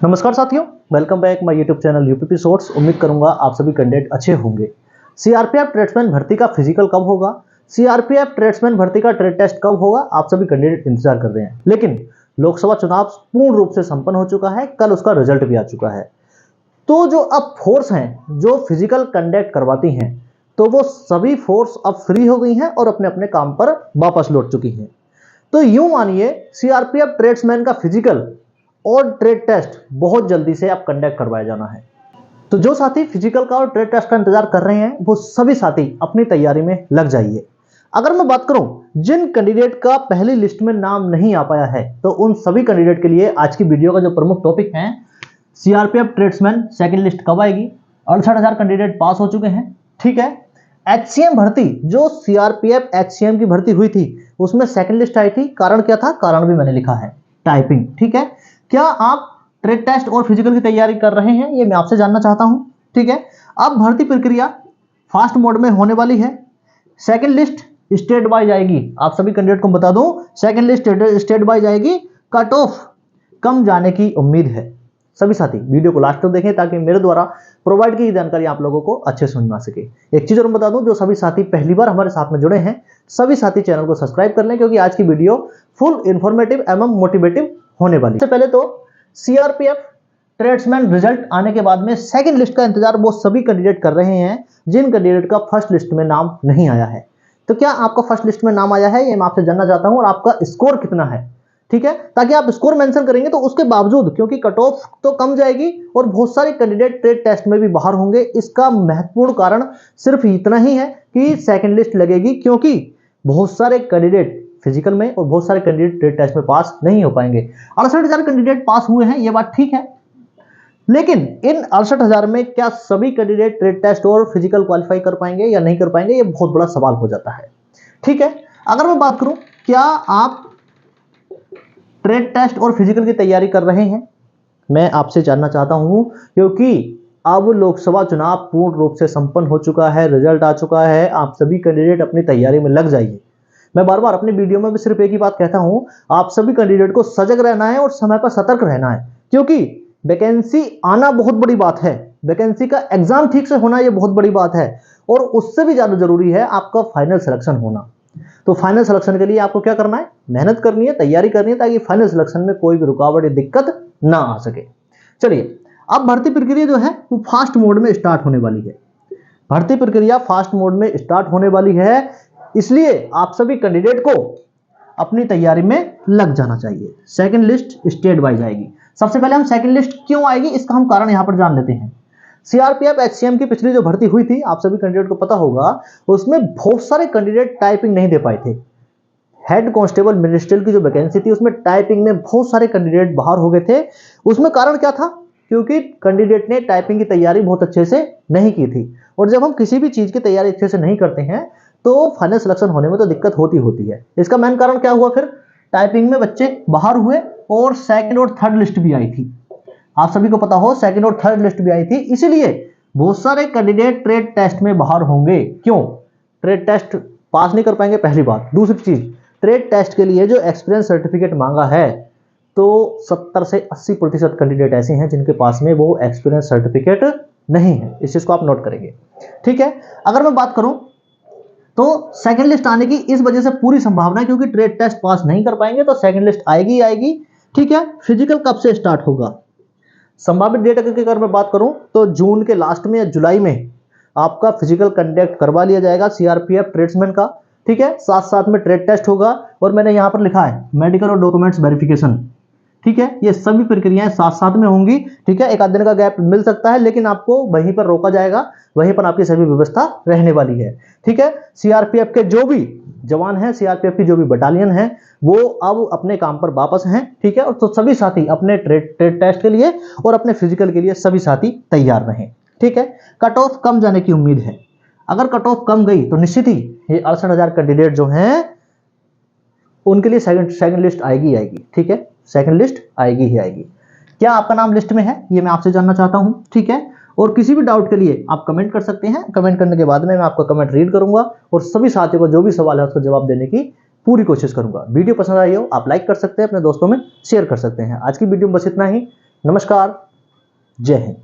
नमस्कार साथियों, welcome back my YouTube channel UPP shorts. उम्मीद करूंगा आप सभी कैंडिडेट अच्छे होंगे। सीआरपीएफ ट्रेड्समैन भर्ती का फिजिकल कब होगा, सीआरपीएफ ट्रेड्समैन भर्ती का ट्रेड टेस्ट कब होगा, आप सभी कैंडिडेट इंतजार कर रहे हैं। लेकिन लोकसभा चुनाव पूर्ण रूप से संपन्न हो चुका है, कल उसका रिजल्ट भी आ चुका है। तो जो अब फोर्स हैं जो फिजिकल कंडक्ट करवाती हैं, तो वो सभी फोर्स अब फ्री हो गई हैं और अपने अपने काम पर वापस लौट चुकी हैं। तो यूं मानिए सीआरपीएफ ट्रेड्समैन का फिजिकल और ट्रेड टेस्ट बहुत जल्दी से आप कंडक्ट करवाया जाना है। तो जो साथी फिजिकल का और ट्रेड टेस्ट का इंतजार कर रहे हैं, वो सभी साथी अपनी तैयारी में लग जाइए। अगर मैं बात करूं जिन कैंडिडेट का पहली लिस्ट में नाम नहीं आ पाया है, तो उन सभी कैंडिडेट के लिए आज की वीडियो का जो प्रमुख टॉपिक है, सीआरपीएफ ट्रेड्समैन सेकंड लिस्ट कब आएगी। 68,000 कैंडिडेट पास हो चुके हैं, ठीक है। एचसीएम भर्ती, जो सीआरपीएफ एचसीएम की भर्ती हुई थी, उसमें सेकंड लिस्ट आई थी। कारण क्या था, कारण भी मैंने लिखा है, टाइपिंग, ठीक है। क्या आप ट्रेड टेस्ट और फिजिकल की तैयारी कर रहे हैं, ये मैं आपसे जानना चाहता हूं, ठीक है। अब भर्ती प्रक्रिया फास्ट मोड में होने वाली है। सेकंड लिस्ट स्टेट वाइज आएगी, आप सभी कैंडिडेट को बता दूं, सेकंड लिस्ट स्टेट वाइज आएगी। कट ऑफ कम जाने की उम्मीद है। सभी साथी वीडियो को लास्ट तक देखें ताकि मेरे द्वारा प्रोवाइड की जानकारी आप लोगों को अच्छे समझ में आ सके। एक चीज और बता दूं, जो सभी साथी पहली बार हमारे साथ में जुड़े हैं, सभी साथी चैनल को सब्सक्राइब कर लें, क्योंकि आज की वीडियो फुल इंफॉर्मेटिव एवं मोटिवेटिव होने वाली है। सबसे पहले तो सीआरपीएफ ट्रेड्समैन रिजल्ट आने के बाद में सेकंड लिस्ट का इंतजार वो सभी कैंडिडेट कर रहे हैं जिन कैंडिडेट का फर्स्ट लिस्ट में नाम नहीं आया है। तो क्या आपका फर्स्ट लिस्ट में नाम आया है, ये मैं आपसे जानना चाहता हूं, और आपका स्कोर कितना है, ठीक है। ताकि आप स्कोर मेंशन करेंगे तो उसके बावजूद, क्योंकि कट ऑफ तो कम जाएगी और बहुत सारे कैंडिडेट ट्रेड टेस्ट में भी बाहर होंगे, इसका महत्वपूर्ण कारण सिर्फ इतना ही है कि सेकंड लिस्ट लगेगी, क्योंकि बहुत सारे कैंडिडेट फिजिकल में और बहुत सारे कैंडिडेट ट्रेड टेस्ट में पास नहीं हो पाएंगे। 68,000 कैंडिडेट पास हुए हैं, ये बात ठीक है, लेकिन इन 68,000 में क्या सभी कैंडिडेट ट्रेड टेस्ट और फिजिकल क्वालिफाई कर पाएंगे या नहीं कर पाएंगे, ये बहुत बड़ा सवाल हो जाता है, ठीक है। अगर मैं बात करूं, क्या आप ट्रेड टेस्ट और फिजिकल की तैयारी कर रहे हैं, मैं आपसे जानना चाहता हूं, क्योंकि अब लोकसभा चुनाव पूर्ण रूप से संपन्न हो चुका है, रिजल्ट आ चुका है। आप सभी कैंडिडेट अपनी तैयारी में लग जाइए। मैं बार बार अपनी वीडियो में भी सिर्फ एक ही बात कहता हूं, आप सभी कैंडिडेट को सजग रहना है और समय पर सतर्क रहना है, क्योंकि वैकेंसी आना बहुत बड़ी बात है, वैकेंसी का एग्जाम ठीक से होना ये बहुत बड़ी बात है, और उससे भी ज्यादा जरूरी है आपका फाइनल सिलेक्शन होना। तो फाइनल सिलेक्शन के लिए आपको क्या करना है, मेहनत करनी है, तैयारी करनी है, ताकि फाइनल सिलेक्शन में कोई भी रुकावट या दिक्कत ना आ सके। चलिए, अब भर्ती प्रक्रिया जो है वो फास्ट मोड में स्टार्ट होने वाली है। भर्ती प्रक्रिया फास्ट मोड में स्टार्ट होने वाली है, इसलिए आप सभी कैंडिडेट को अपनी तैयारी में लग जाना चाहिए। सेकंड लिस्ट स्टेट वाइज आएगी। सबसे पहले हम सेकंड लिस्ट क्यों आएगी, इसका हम कारण यहां पर जान लेते हैं। सीआरपीएफ एचसीएम की पिछली जो भर्ती हुई थी, आप सभी कैंडिडेट को पता होगा, उसमें बहुत सारे कैंडिडेट टाइपिंग नहीं दे पाए थे। हेड कांस्टेबल मिनिस्ट्रियल की जो वैकेंसी थी, उसमें टाइपिंग में बहुत सारे कैंडिडेट बाहर हो गए थे। उसमें कारण क्या था, क्योंकि कैंडिडेट ने टाइपिंग की तैयारी बहुत अच्छे से नहीं की थी, और जब हम किसी भी चीज की तैयारी अच्छे से नहीं करते हैं तो फाइनल सिलेक्शन होने में तो दिक्कत होती है। इसका मेन कारण क्या हुआ, फिर टाइपिंग में बच्चे बाहर हुए और सेकंड और थर्ड लिस्ट भी आई थी। आप सभी को पता हो, सेकंड और थर्ड लिस्ट भी आई थी, इसीलिए बहुत सारे कैंडिडेट ट्रेड टेस्ट में बाहर होंगे। क्यों, ट्रेड टेस्ट पास नहीं कर पाएंगे, पहली बात। दूसरी चीज, ट्रेड टेस्ट के लिए जो एक्सपीरियंस सर्टिफिकेट मांगा है, तो 70 से 80% कैंडिडेट ऐसे हैं जिनके पास में वो एक्सपीरियंस सर्टिफिकेट नहीं है। इस चीज को आप नोट करेंगे, ठीक है। अगर मैं बात करूं तो सेकंड लिस्ट आने की इस वजह से पूरी संभावना है, क्योंकि ट्रेड टेस्ट पास नहीं कर पाएंगे तो सेकंड लिस्ट आएगी ही आएगी, ठीक है। फिजिकल कब से स्टार्ट होगा, संभावित डेट की अगर मैं बात करूं तो जून के लास्ट में या जुलाई में आपका फिजिकल कंडक्ट करवा लिया जाएगा सीआरपीएफ ट्रेड्समैन का, ठीक है। साथ साथ में ट्रेड टेस्ट होगा, और मैंने यहां पर लिखा है मेडिकल और डॉक्यूमेंट्स वेरिफिकेशन, ठीक है। ये सभी प्रक्रियाएं साथ साथ में होंगी, ठीक है। एक आध दिन का गैप मिल सकता है, लेकिन आपको वहीं पर रोका जाएगा, वहीं पर आपकी सभी व्यवस्था रहने वाली है, ठीक है। सीआरपीएफ के जो भी जवान हैं, सीआरपीएफ की जो भी बटालियन है, वो अब अपने काम पर वापस हैं, ठीक है। और तो सभी साथी अपने ट्रेड टेस्ट के लिए और अपने फिजिकल के लिए सभी साथी तैयार रहें, ठीक है। कट ऑफ कम जाने की उम्मीद है। अगर कट ऑफ कम गई तो निश्चित ही ये 68,000 कैंडिडेट जो हैं उनके लिए सेकंड लिस्ट आएगी, ठीक है। सेकंड लिस्ट आएगी ही आएगी। क्या आपका नाम लिस्ट में है, ये मैं आपसे जानना चाहता हूं, ठीक है। और किसी भी डाउट के लिए आप कमेंट कर सकते हैं। कमेंट करने के बाद में मैं आपका कमेंट रीड करूंगा और सभी साथियों को जो भी सवाल है उसका जवाब देने की पूरी कोशिश करूंगा। वीडियो पसंद आई हो आप लाइक कर सकते हैं, अपने दोस्तों में शेयर कर सकते हैं। आज की वीडियो में बस इतना ही। नमस्कार, जय हिंद।